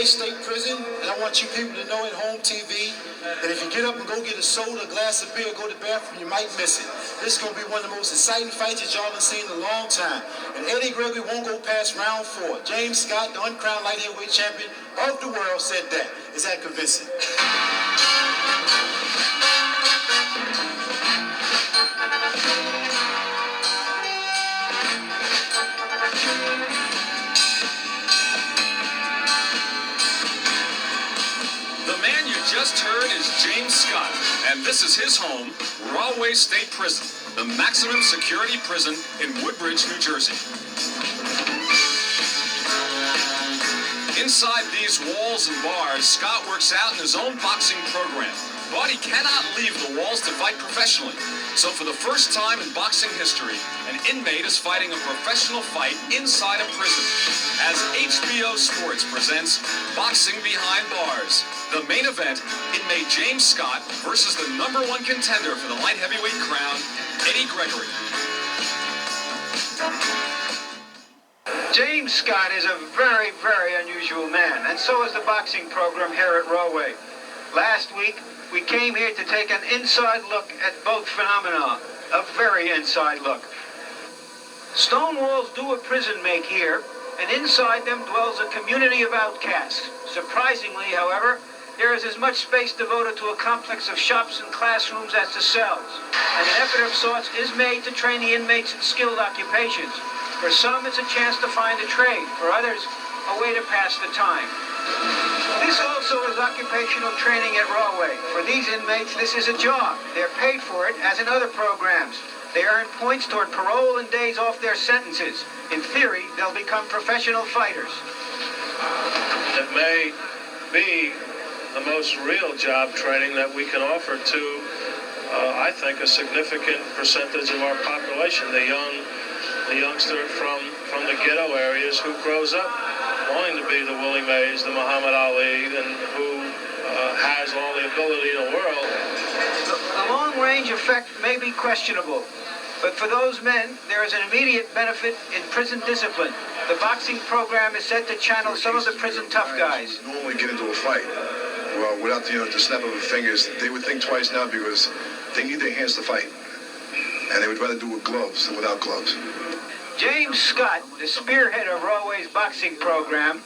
State Prison, and I want you people to know at home TV that if you get up and go get a soda, a glass of beer, go to the bathroom, you might miss it. This is going to be one of the most exciting fights that y'all have seen in a long time. And Eddie Gregory won't go past round 4. James Scott, the uncrowned light heavyweight champion of the world, said that. Is that convincing? Just heard is James Scott, and this is his home, Rahway State Prison, the maximum security prison in Woodbridge, New Jersey. Inside these walls and bars, Scott works out in his own boxing program, but he cannot leave the walls to fight professionally. So for the first time in boxing history, an inmate is fighting a professional fight inside a prison. As HBO Sports presents Boxing Behind Bars, the main event, inmate James Scott versus the #1 contender for the light heavyweight crown, Eddie Gregory. James Scott is a very, very unusual man, and so is the boxing program here at Rahway. Last week, we came here to take an inside look at both phenomena, a very inside look. Stone walls do a prison make here, and inside them dwells a community of outcasts. Surprisingly, however, there is as much space devoted to a complex of shops and classrooms as to cells, and an effort of sorts is made to train the inmates in skilled occupations. For some, it's a chance to find a trade. For others, a way to pass the time. This also is occupational training at Rahway. For these inmates, this is a job. They're paid for it, as in other programs. They earn points toward parole and days off their sentences. In theory, they'll become professional fighters. It may be the most real job training that we can offer to, I think, a significant percentage of our population, the youngster from the ghetto areas who grows up wanting to be the Willie Mays, the Muhammad Ali, and who has all the ability in the world. The long-range effect may be questionable, but for those men, there is an immediate benefit in prison discipline. The boxing program is said to channel some of the prison tough guys. Normally get into a fight, well, without the snap of their fingers, they would think twice now because they need their hands to fight, and they would rather do it with gloves than without gloves. James Scott, the spearhead of Rahway's boxing program,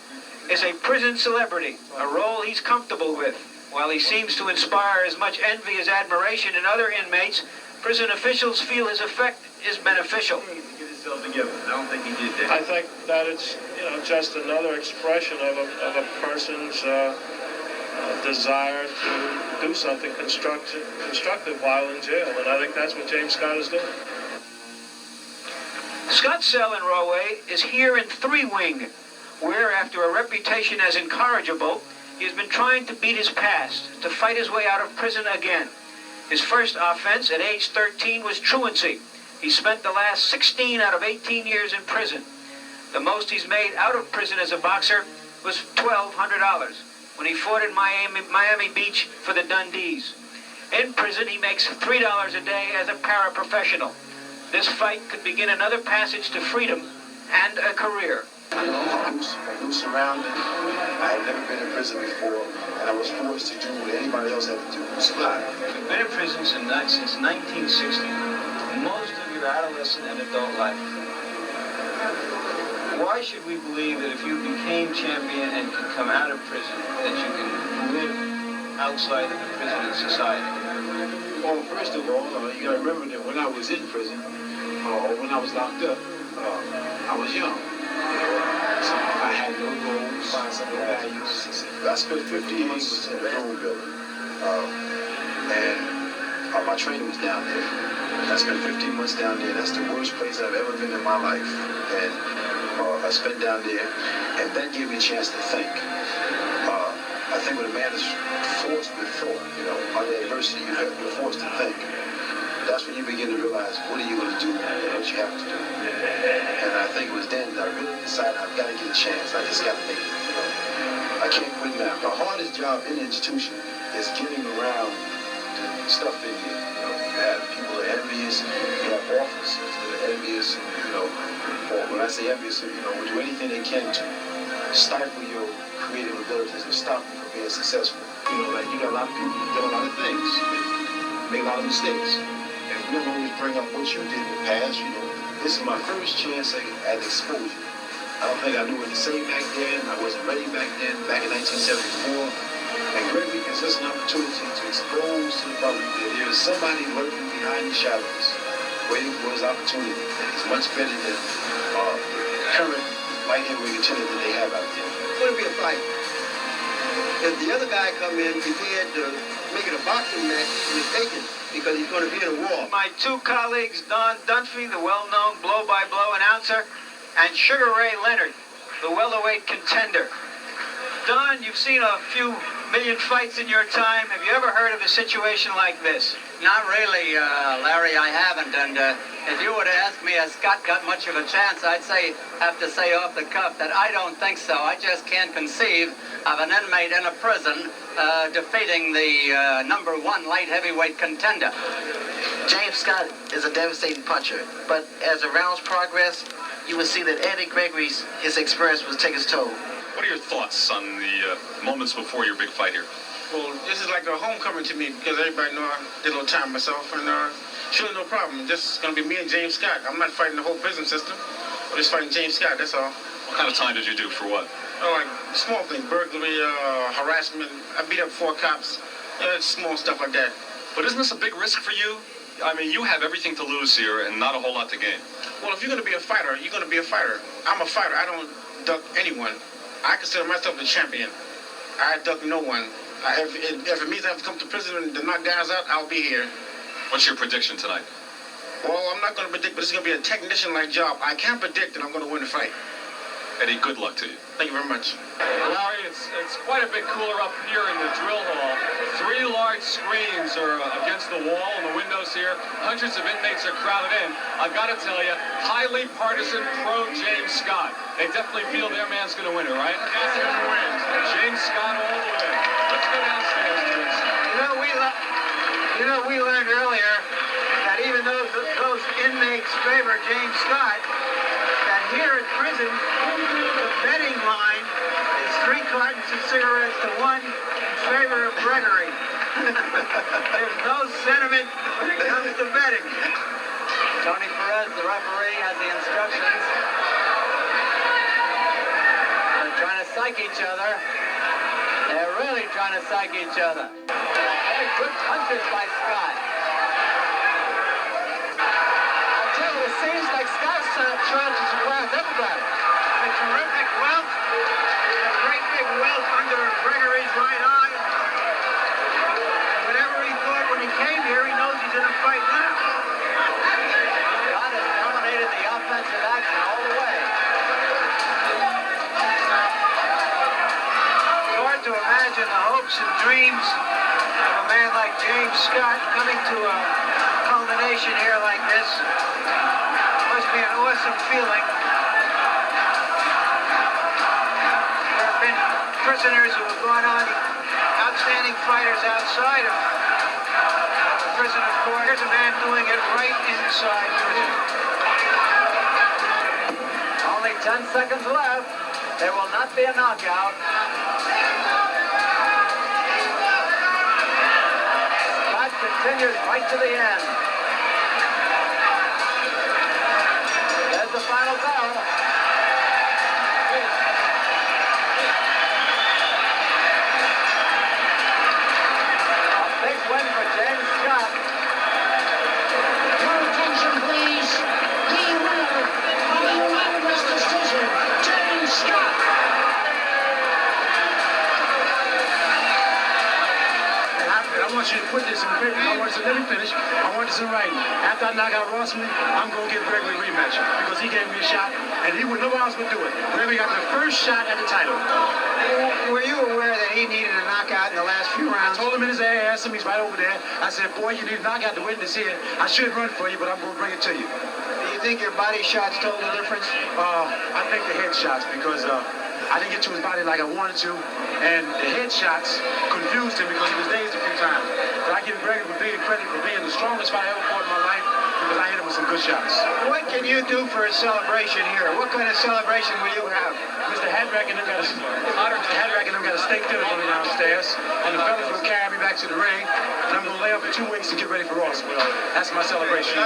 is a prison celebrity, a role he's comfortable with. While he seems to inspire as much envy as admiration in other inmates, prison officials feel his effect is beneficial. I don't think he did that. I think that it's just another expression of a person's desire to do something constructive while in jail, and I think that's what James Scott is doing. Scott's cell in Rahway is here in 3-wing, where, after a reputation as incorrigible, he has been trying to beat his past, to fight his way out of prison again. His first offense at age 13 was truancy. He spent the last 16 out of 18 years in prison. The most he's made out of prison as a boxer was $1,200 when he fought in Miami Beach for the Dundees. In prison, he makes $3 a day as a paraprofessional. This fight could begin another passage to freedom and a career. New surrounding. I had never been in prison before, and I was forced to do what anybody else had to do. You've been in prison since 1960. Most of your adolescent and adult life. Why should we believe that if you became champion and could come out of prison, that you can live outside of the prison and society? Well, first of all, you got to remember that when I was in prison, or when I was locked up, I was young. So I had no goals, no values. I spent 15 months in the parole building, and my training was down there. I spent 15 months down there. That's the worst place I've ever been in my life. And I spent down there, and that gave me a chance to think. I think when a man is forced with thought, under adversity, you're forced to think. That's when you begin to realize, what are you going to do and what you have to do. And I think it was then that I really decided I've got to get a chance. I just got to make it. I can't quit now. The hardest job in the institution is getting around the stuff in here. You have people that are envious. You have officers that are envious. Or when I say envious, will do anything they can to stifle your creative abilities and stop you from being successful. Like you got a lot of people who do a lot of things, make a lot of mistakes. And we don't always bring up what you did in the past. This is my first chance at exposure. I don't think I knew what to say back then. I wasn't ready back then, back in 1974. And Gregory gives us an opportunity to expose to the public that there is somebody lurking behind the shadows, waiting for his opportunity. And he's much better than the current light heavyweight contender that they have out there. It's going to be a fight. If the other guy come in prepared to make it a boxing match, he's mistaken, because he's going to be in a war. My two colleagues, Don Dunphy, the well-known blow-by-blow announcer, and Sugar Ray Leonard, the welterweight contender. Don, you've seen a few million fights in your time. Have you ever heard of a situation like this? Not really, Larry, I haven't. And if you were to ask me, has Scott got much of a chance, I'd have to say off the cuff that I don't think so. I just can't conceive of an inmate in a prison defeating the number one light heavyweight contender. James Scott is a devastating puncher, but as the rounds progress, you will see that Eddie Gregory's experience will take its toll. What are your thoughts on the moments before your big fight here? Well, this is like a homecoming to me because everybody know I did a little time myself, and surely no problem. Just gonna be me and James Scott. I'm not fighting the whole prison system. I'm just fighting James Scott. That's all. What kind of time did you do for what? Like small things, burglary, harassment. I beat up 4 cops. Small stuff like that. But isn't this a big risk for you? I mean, you have everything to lose here and not a whole lot to gain. Well, if you're gonna be a fighter, you're gonna be a fighter. I'm a fighter. I don't duck anyone. I consider myself a champion. I duck no one. If it means I have to come to prison and to knock guys out, I'll be here. What's your prediction tonight? Well, I'm not going to predict, but it's going to be a technician-like job. I can't predict that I'm going to win the fight. Eddie, good luck to you. Thank you very much. Larry, it's quite a bit cooler up here in the drill hall. 3 large screens are against the wall and the windows here. Hundreds of inmates are crowded in. I've got to tell you, highly partisan pro-James Scott. They definitely feel their man's going to win it, right? Yes, he's going to win. James Scott all the way. Let's go downstairs, James. We learned earlier that even though those inmates favor James Scott, that here at prison, the betting line is 3 cartons of cigarettes to 1 in favor of Gregory. There's no sentiment when it comes to betting. Tony Perez, the referee, has the instructions. They're trying to psych each other. They're really trying to psych each other. Good punches by Scott. I tell you, it seems like Scott's trying to surprise everybody. A terrific welt, a great big welt under Gregory's right eye. Whatever he thought when he came here, he knows he's in a fight now. Scott has dominated the offensive action all the way. It's hard to imagine the hopes and dreams of a man like James Scott coming to a culmination here like this. Must be an awesome feeling. There have been prisoners who have gone on, outstanding fighters outside of the prison, of course. Here's a man doing it right inside prison. Only 10 seconds left. There will not be a knockout. Continues right to the end. There's the final bell. A big win for James Scott. Your attention, please. The winner by unanimous decision, James Scott. I want you to put this in writing. Let me finish. I want this in writing. After I knock out Rossman, I'm going to give Gregory a rematch because he gave me a shot, and nobody else would do it. Gregory got the first shot at the title. Were you aware that he needed a knockout in the last few rounds? I told him in his ass, he's right over there. I said, boy, you need a knockout to win this here. I should run for you, but I'm going to bring it to you. Do you think your body shots told the difference? I think the head shots because I didn't get to his body like I wanted to, and the headshots confused him because he was dazed a few times. But I give Gregory credit for being the strongest fight I ever fought in my life because I hit him with some good shots. What can you do for a celebration here? What kind of celebration will you have? Mr. Hadrack and them got a steak dinner for me downstairs, and the fellas will carry me back to the ring, and I'm going to lay up for 2 weeks to get ready for Ross. Well, that's my celebration.